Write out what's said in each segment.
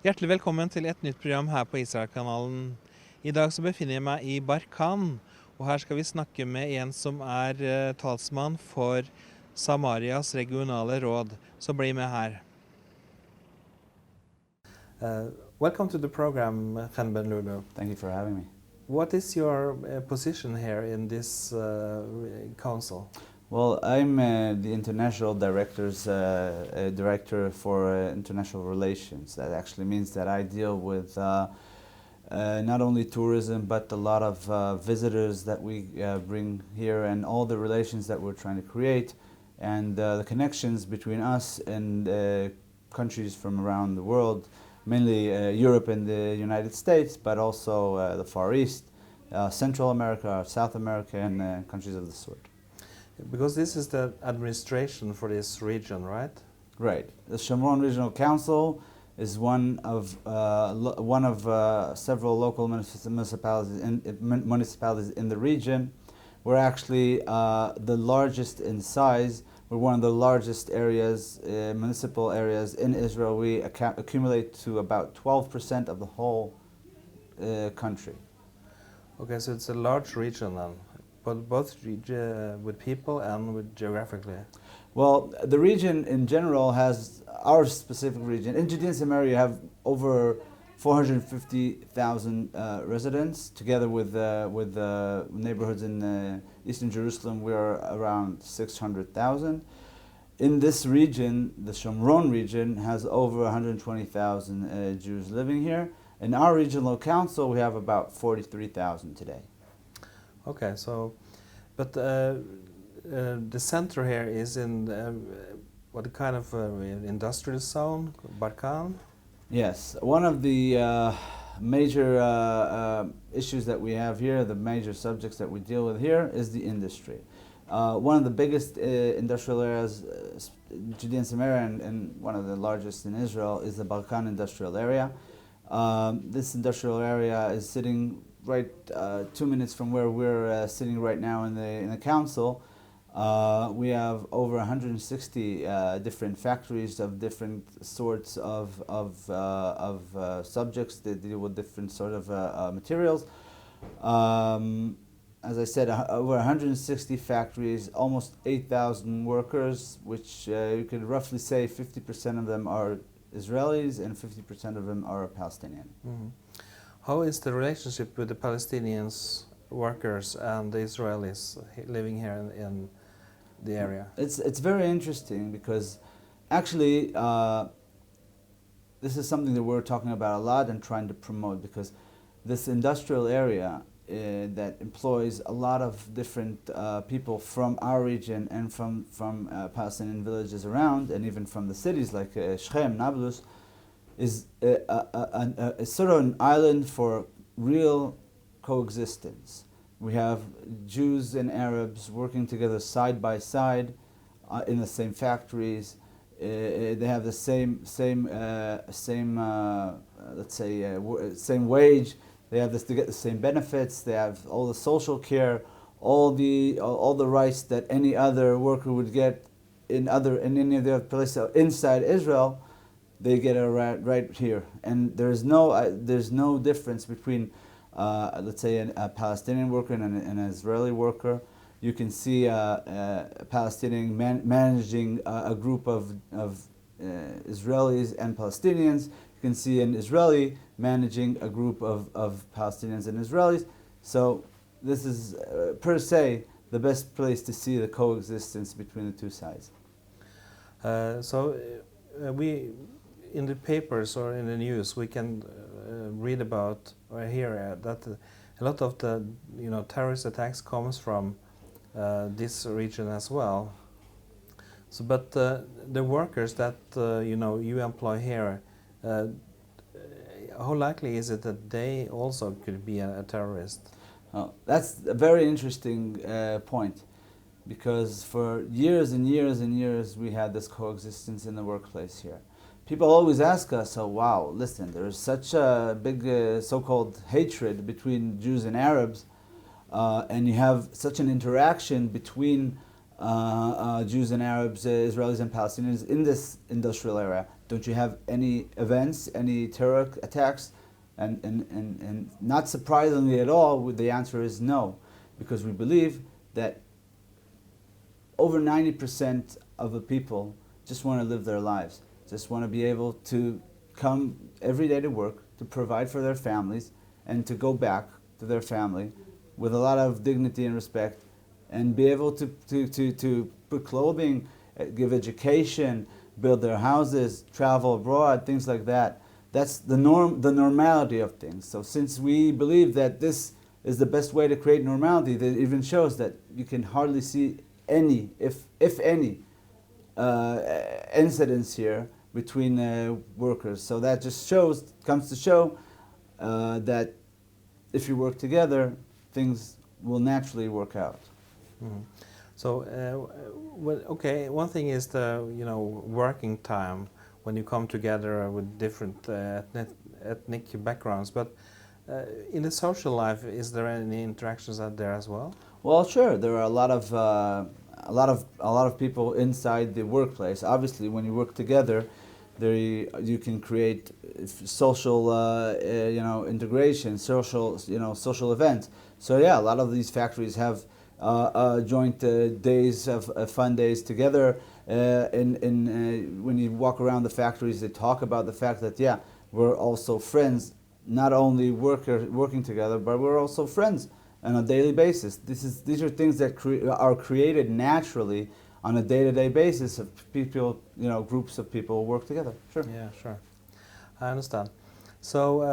Hjertelig velkommen til et nytt program her på Israelkanalen. I dag så befinner jeg meg i Barkan, og her skal vi snakke med en som talsmann for Samarias regionale råd. Så bli med her. Welcome to the program, Chen Ben Lulu. Thank you for having me. What is your position here in this council? Well, I'm the international director for international relations. That actually means that I deal with not only tourism, but a lot of visitors that we bring here and all the relations that we're trying to create and the connections between us and countries from around the world, mainly Europe and the United States, but also the Far East, Central America, South America, and countries of the sort. Because this is the administration for this region, right? Right. The Shomron Regional Council is one of several local municipalities in the region. We're actually the largest in size. We're one of the largest areas, municipal areas in Israel. We accumulate to about 12% of the whole country. Okay, so it's a large region then, but both with people and with geographically. Well, the region in general has our specific region. In Judea and Samaria, you have over 450,000 residents. Together with neighborhoods in Eastern Jerusalem, we are around 600,000. In this region, the Shomron region has over 120,000 Jews living here. In our regional council, we have about 43,000 today. Okay, so, but the center here is in what kind of industrial zone, Barkan? Yes, one of the major issues that we have here, the major subjects that we deal with here, is the industry. One of the biggest industrial areas, Judea and Samaria, and one of the largest in Israel, is the Barkan industrial area. This industrial area is sitting right 2 minutes from where we're sitting right now in the council. We have over 160 different factories of different sorts of subjects that deal with different sort of materials. As I said, over 160 factories, almost 8,000 workers, which you could roughly say 50% of them are Israelis and 50% of them are Palestinian. Mm-hmm. How is the relationship with the Palestinians workers and the Israelis living here in the area? It's very interesting because actually this is something that we're talking about a lot and trying to promote, because this industrial area that employs a lot of different people from our region and from Palestinian villages around, and even from the cities like Shechem, Nablus, is sort of an island for real coexistence. We have Jews and Arabs working together side by side in the same factories. They have the same let's say same wage. They get the same benefits. They have all the social care, all the rights that any other worker would get in any other place inside Israel. They get it right here, and there's no difference between let's say a Palestinian worker and an Israeli worker. You can see a Palestinian managing a group of Israelis and Palestinians. You can see an Israeli managing a group of Palestinians and Israelis. So this is per se the best place to see the coexistence between the two sides. We in the papers or in the news we can read about or hear that a lot of the terrorist attacks comes from this region as well. So, but the workers that you employ here, how likely is it that they also could be a terrorist? That's a very interesting point, because for years and years and years we had this coexistence in the workplace here. People always ask us, oh wow, listen, there's such a big so-called hatred between Jews and Arabs, and you have such an interaction between Jews and Arabs, Israelis and Palestinians in this industrial area? Don't you have any events, any terror attacks? And not surprisingly at all, the answer is no, because we believe that over 90% of the people just want to live their lives, just want to be able to come every day to work, to provide for their families, and to go back to their family with a lot of dignity and respect, and be able to put clothing, give education, build their houses, travel abroad, things like that. That's the norm, the normality of things. So since we believe that this is the best way to create normality, that even shows that you can hardly see any, if any, incidents here between workers. So that just comes to show that if you work together, things will naturally work out. Mm. So, okay, one thing is the working time when you come together with different ethnic backgrounds. But in the social life, is there any interactions out there as well? Well, sure. There are a lot of people inside the workplace. Obviously, when you work together, you can create social integration, social events. So yeah, a lot of these factories have joint days of fun days together. When you walk around the factories, they talk about the fact that yeah, we're also friends, not only working together, but we're also friends on a daily basis. These are things that are created naturally on a day-to-day basis of people, groups of people work together. Sure. Yeah, sure. I understand. So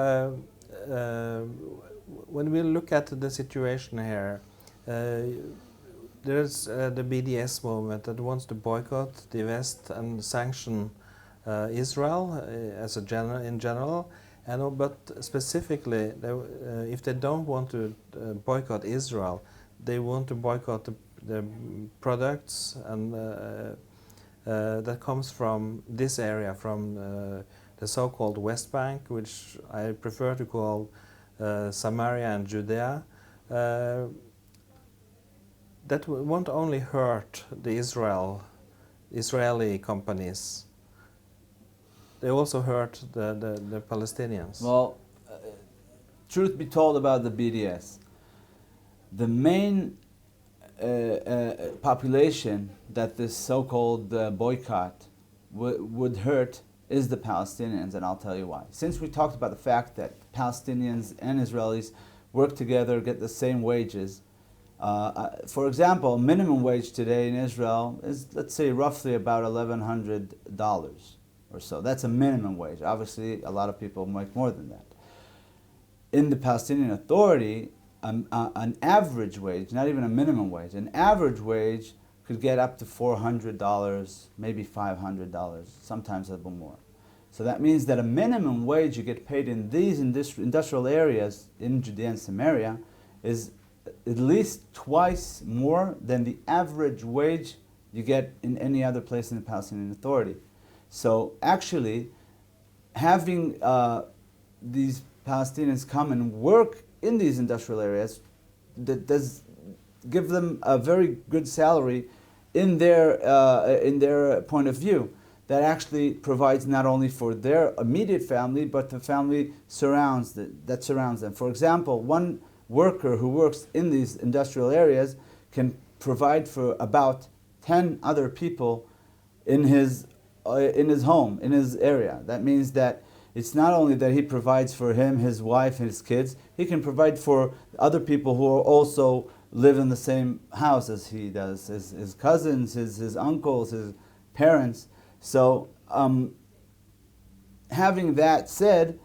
when we look at the situation here, there's the BDS movement that wants to boycott the West and sanction Israel in general, but specifically, if they don't want to boycott Israel, they want to boycott the products and that comes from this area, from the so-called West Bank, which I prefer to call Samaria and Judea. That won't only hurt the Israeli companies, they also hurt the Palestinians. Well, truth be told about the BDS, the main population that this so-called boycott would hurt is the Palestinians, and I'll tell you why. Since we talked about the fact that Palestinians and Israelis work together, get the same wages. For example, minimum wage today in Israel is, let's say, roughly about $1,100 or so. That's a minimum wage. Obviously, a lot of people make more than that. In the Palestinian Authority, an average wage, not even a minimum wage, an average wage could get up to $400, maybe $500, sometimes a little more. So that means that a minimum wage you get paid in these industrial areas in Judea and Samaria is at least twice more than the average wage you get in any other place in the Palestinian Authority. So actually, having these Palestinians come and work in these industrial areas that does give them a very good salary in their point of view, that actually provides not only for their immediate family, but the family that surrounds them. For example, one worker who works in these industrial areas can provide for about 10 other people in his home, in his area. That means that it's not only that he provides for him, his wife, and his kids, he can provide for other people who also live in the same house as he does, his cousins, his uncles, his parents. So having that said,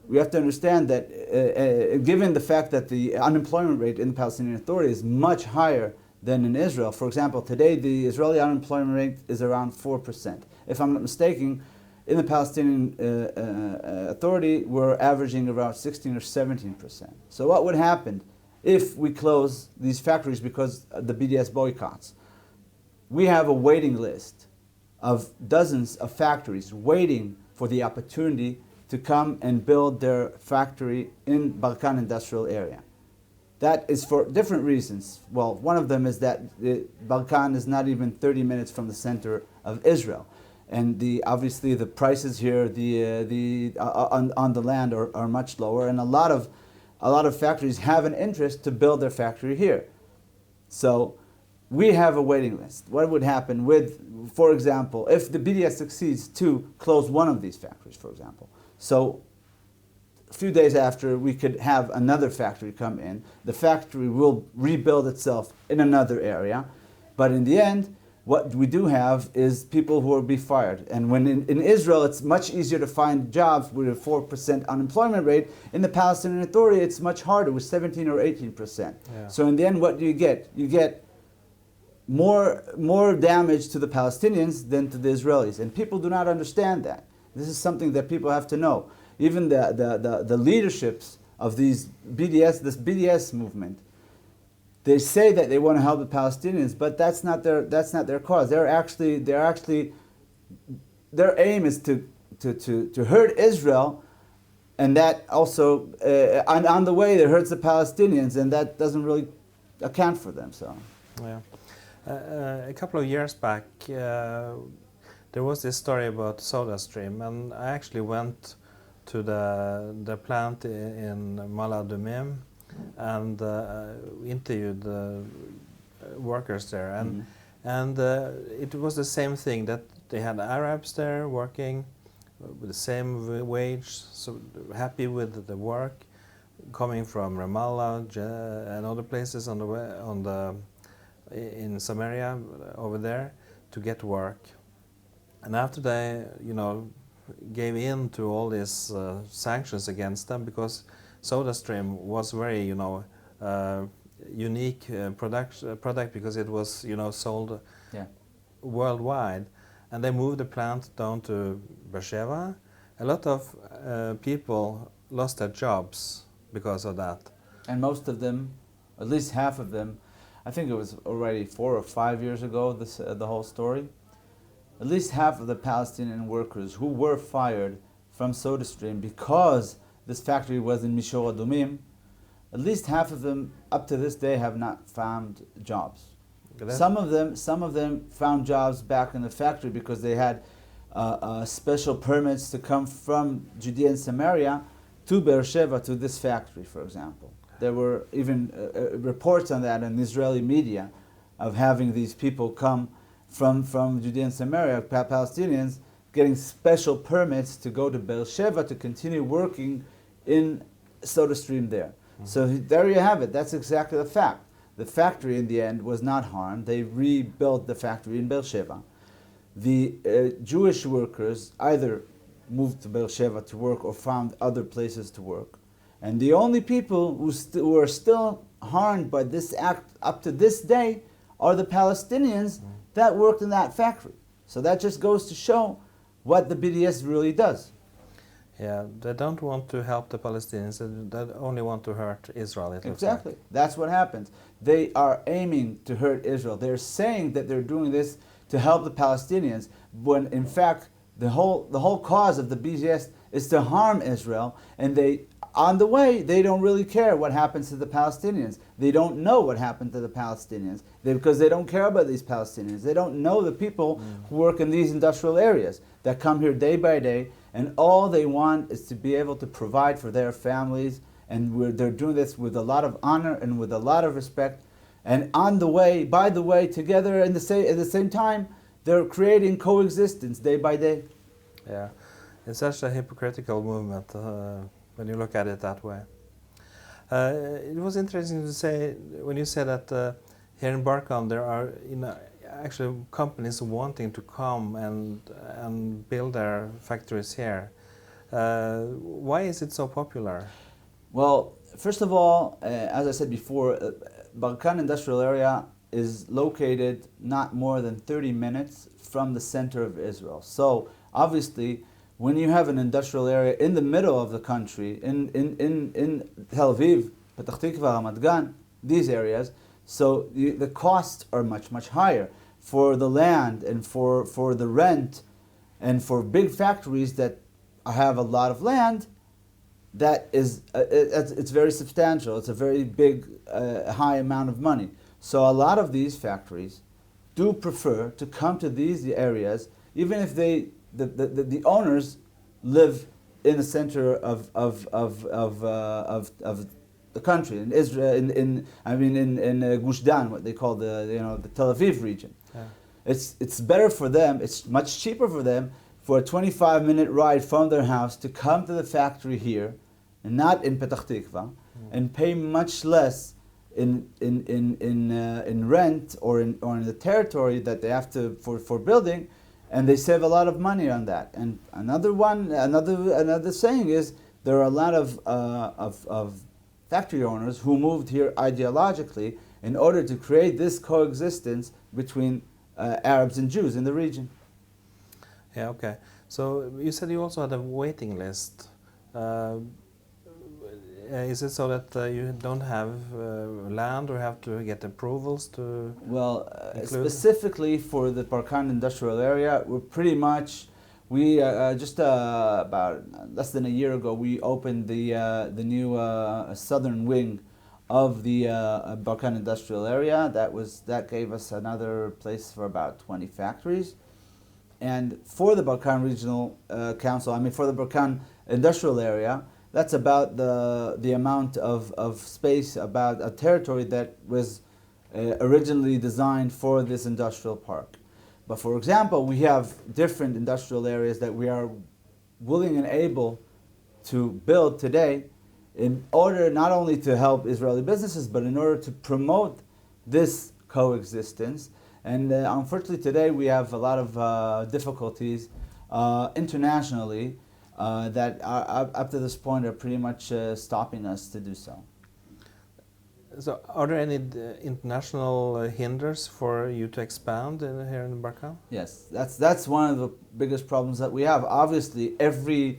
we have to understand that given the fact that the unemployment rate in the Palestinian Authority is much higher than in Israel. For example, today the Israeli unemployment rate is around 4%. If I'm not mistaken, in the Palestinian Authority, we're averaging around 16 or 17%. So what would happen if we close these factories because of the BDS boycotts? We have a waiting list of dozens of factories waiting for the opportunity to come and build their factory in Barkan industrial area. That is for different reasons. Well, one of them is that Barkan is not even 30 minutes from the center of Israel. And obviously the prices here on the land are much lower, and a lot of factories have an interest to build their factory here. So we have a waiting list. What would happen with, for example, if the BDS succeeds to close one of these factories, for example. So a few days after, we could have another factory come in. The factory will rebuild itself in another area. But in the end, what we do have is people who will be fired. And when in Israel, it's much easier to find jobs with a 4% unemployment rate. In the Palestinian Authority, it's much harder with 17 or 18%. Yeah. So in the end, what do you get? You get more damage to the Palestinians than to the Israelis. And people do not understand that. This is something that people have to know. Even the leaderships of this BDS movement, they say that they want to help the Palestinians, but that's not their cause. Their aim is to hurt Israel, and that also on the way it hurts the Palestinians, and that doesn't really account for them. So, yeah, a couple of years back, there was this story about SodaStream, and I actually went to the plant in Maladumim and interviewed the workers there, and it was the same thing, that they had Arabs there working with the same wage, so happy with the work, coming from Ramallah and other places on the way, in Samaria over there to get work. And after they, gave in to all these sanctions against them, because SodaStream was very, unique product because it was, sold worldwide, and they moved the plant down to Beersheba. A lot of people lost their jobs because of that. And most of them, at least half of them, I think it was already 4 or 5 years ago, the whole story. At least half of the Palestinian workers who were fired from SodaStream because this factory was in Mishor Adumim, at least half of them up to this day have not found jobs. Some of them found jobs back in the factory because they had special permits to come from Judea and Samaria to Beersheba, to this factory, for example. There were even reports on that in Israeli media of having these people come from Judea and Samaria, Palestinians, getting special permits to go to Beersheba to continue working in SodaStream there. Mm-hmm. So there you have it. That's exactly the fact. The factory in the end was not harmed. They rebuilt the factory in Beersheba. The Jewish workers either moved to Beersheba to work or found other places to work. And the only people who are still harmed by this act up to this day are the Palestinians that worked in that factory. So that just goes to show what the BDS really does. Yeah, they don't want to help the Palestinians, they only want to hurt Israel. Exactly. Like. That's what happens. They are aiming to hurt Israel. They're saying that they're doing this to help the Palestinians, when in fact the whole cause of the BDS is to harm Israel, and on the way, they don't really care what happens to the Palestinians. They don't know what happened to the Palestinians because they don't care about these Palestinians. They don't know the people who work in these industrial areas that come here day by day, and all they want is to be able to provide for their families, and they're doing this with a lot of honor and with a lot of respect. And on the way, by the way, together at the same time, they're creating coexistence day by day. Yeah, it's such a hypocritical movement. When you look at it that way. It was interesting to say, when you said that here in Barkan there are actually companies wanting to come and build their factories here. Why is it so popular? Well, first of all, as I said before, Barkan industrial area is located not more than 30 minutes from the center of Israel. So obviously, when you have an industrial area in the middle of the country, in Tel Aviv, Petah Tikva, Ramat Gan, these areas, so the costs are much, much higher for the land and for the rent, and for big factories that have a lot of land. that is it's very substantial. It's a very big, high amount of money. So a lot of these factories do prefer to come to these areas, even if the owners live in the center of the country, in Israel, in Gush Dan, what they call the Tel Aviv region. Yeah. It's better for them. It's much cheaper for them for a 25-minute ride from their house to come to the factory here, and not in Petah Tikva, and pay much less in rent or in the territory that they have to for building, and they save a lot of money on that. And another saying is there are a lot of factory owners who moved here ideologically in order to create this coexistence between Arabs and Jews in the region. Yeah, okay. So you said you also had a waiting list. Is it so that you don't have land or have to get approvals to specifically for the Barkan industrial area, we're pretty much, just about less than a year ago, we opened the new southern wing of the Barkan industrial area. That gave us another place for about 20 factories. And for the Barkan Regional Council, for the Barkan industrial area, that's about the amount of space, about a territory that was originally designed for this industrial park. But for example, we have different industrial areas that we are willing and able to build today in order not only to help Israeli businesses, but in order to promote this coexistence. And unfortunately today we have a lot of difficulties internationally that are, up to this point, are pretty much stopping us to do so. So are there any international hinders for you to expand here in Barkan? Yes, that's one of the biggest problems that we have. Obviously, every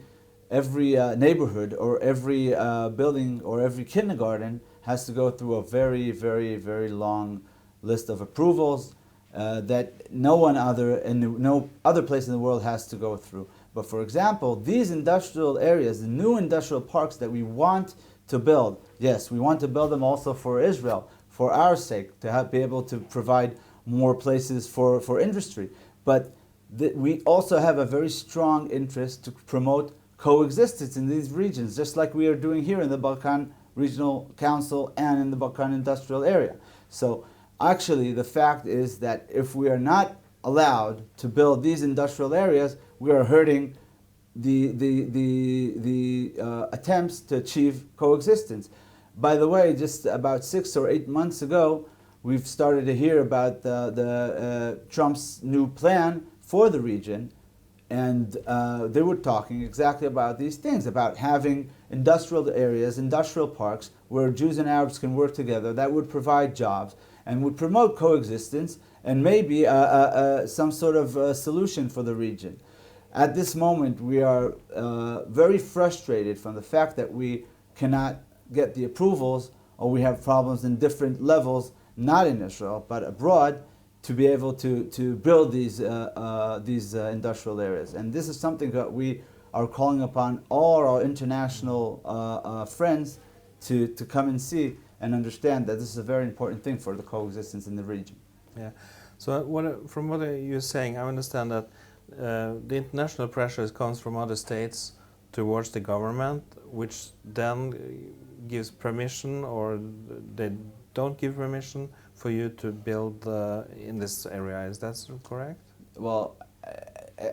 neighborhood or every building or every kindergarten has to go through a very, very, very long list of approvals that no other place in the world has to go through. But for example, these industrial areas, the new industrial parks that we want to build, yes, we want to build them also for Israel, for our sake, to be able to provide more places for industry. But we also have a very strong interest to promote coexistence in these regions, just like we are doing here in the Barkan Regional Council and in the Barkan Industrial Area. So actually, the fact is that if we are not allowed to build these industrial areas, we are hurting the attempts to achieve coexistence. By the way, just about 6 or 8 months ago, we've started to hear about the Trump's new plan for the region, and they were talking exactly about these things, about having industrial areas, industrial parks, where Jews and Arabs can work together, that would provide jobs and would promote coexistence and maybe some sort of solution for the region. At this moment, we are very frustrated from the fact that we cannot get the approvals, or we have problems in different levels, not in Israel, but abroad, to be able to build these industrial areas. And this is something that we are calling upon all our international friends to come and see and understand that this is a very important thing for the coexistence in the region. Yeah. So from what you're saying, I understand that the international pressure comes from other states towards the government, which then gives permission, or they don't give permission for you to build in this area. Is that correct? Well,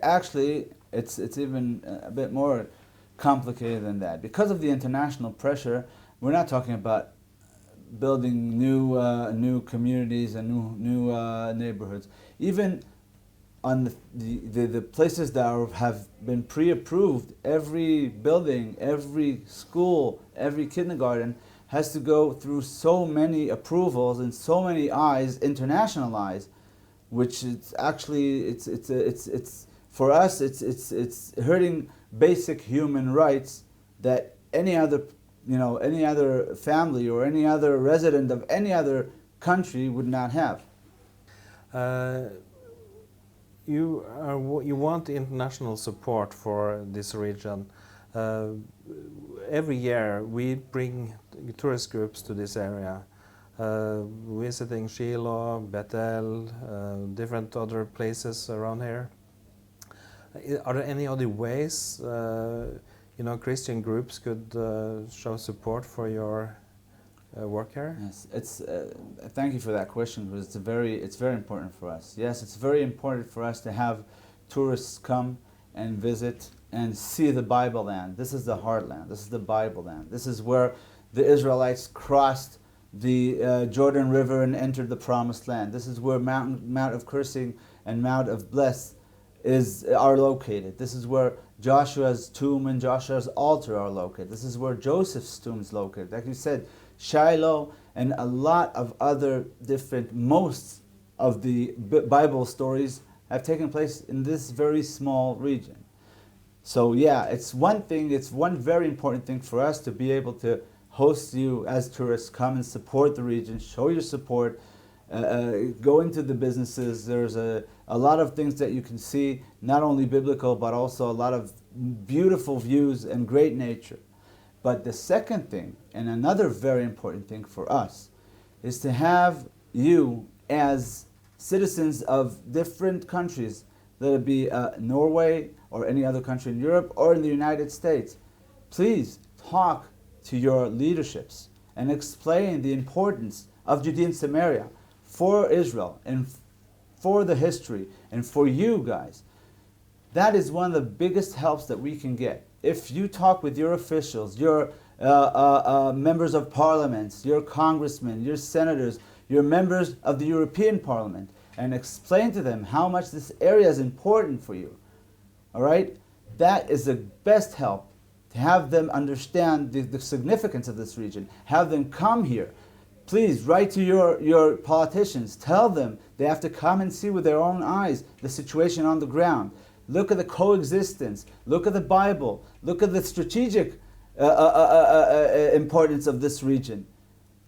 actually, it's even a bit more complicated than that. Because of the international pressure, we're not talking about building new communities and new neighborhoods. Even on the places that have been pre-approved, every building, every school, every kindergarten has to go through so many approvals and so many eyes, international eyes, which is actually it's for us it's hurting basic human rights that any other family or any other resident of any other country would not have. You want international support for this region. Every year we bring tourist groups to this area, visiting Shiloh, Bethel, different other places around here. Are there any other ways Christian groups could show support for your work here? Yes, thank you for that question, because it's very important for us. Yes, it's very important for us to have tourists come and visit and see the Bible land. This is the heartland. This is the Bible land. This is where the Israelites crossed the Jordan River and entered the Promised Land. This is where Mount of Cursing and Mount of Bless are located. This is where Joshua's tomb and Joshua's altar are located. This is where Joseph's tomb is located. Like you said, Shiloh and a lot of other most of the Bible stories have taken place in this very small region. So yeah, it's one very important thing for us to be able to host you as tourists, come and support the region, show your support, go into the businesses. There's a lot of things that you can see, not only biblical, but also a lot of beautiful views and great nature. But the second thing, and another very important thing for us, is to have you as citizens of different countries, let it be Norway or any other country in Europe or in the United States, please talk to your leaderships and explain the importance of Judea and Samaria for Israel and for the history and for you guys. That is one of the biggest helps that we can get. If you talk with your officials, your members of parliaments, your congressmen, your senators, your members of the European Parliament, and explain to them how much this area is important for you, all right? That is the best help, to have them understand the significance of this region, have them come here. Please write to your politicians, tell them they have to come and see with their own eyes the situation on the ground. Look at the coexistence, look at the Bible, look at the strategic importance of this region.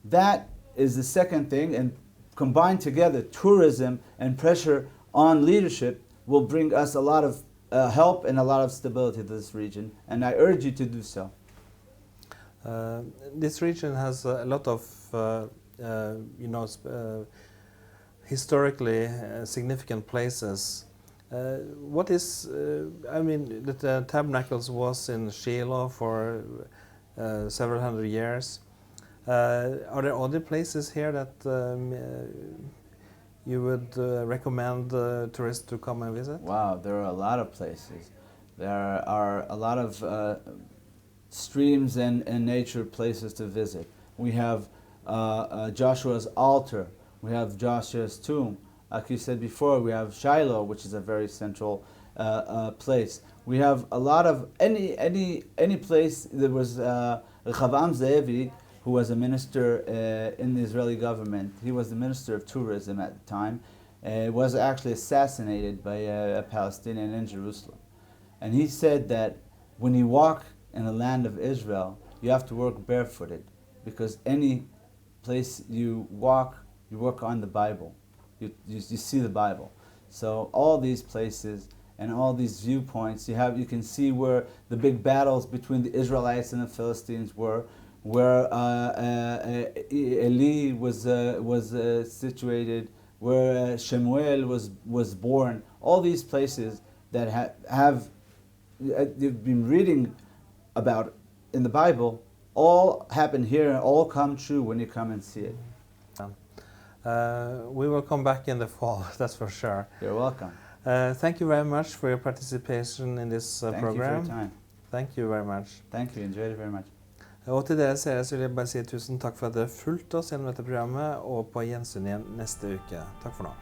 That is the second thing, and combined together, tourism and pressure on leadership will bring us a lot of help and a lot of stability to this region, and I urge you to do so. This region has a lot of historically significant places. What is, the tabernacles was in Shiloh for several hundred years. Are there other places here that you would recommend tourists to come and visit? Wow, there are a lot of places. There are a lot of streams and nature places to visit. We have Joshua's altar. We have Joshua's tomb. Like you said before, we have Shiloh, which is a very central place. We have a lot of any place. There was Rehavam Ze'evi, who was a minister in the Israeli government. He was the minister of tourism at the time. Was actually assassinated by a Palestinian in Jerusalem. And he said that when you walk in the land of Israel, you have to walk barefooted, because any place you walk on the Bible. You see the Bible. So all these places and all these viewpoints, you can see where the big battles between the Israelites and the Philistines were, where Eli was situated, where Shemuel was born. All these places that you've been reading about in the Bible, all happen here and all come true when you come and see it. We will come back in the fall, that's for sure. You're welcome. Thank you very much for your participation in this program. Thank you for your time. Thank you very much. Thank you, enjoyed it very much. Og til dere seere så vil jeg bare si tusen takk for at dere fulgte oss gjennom dette programmet, og på gjensyn igjen neste uke. Takk for nå.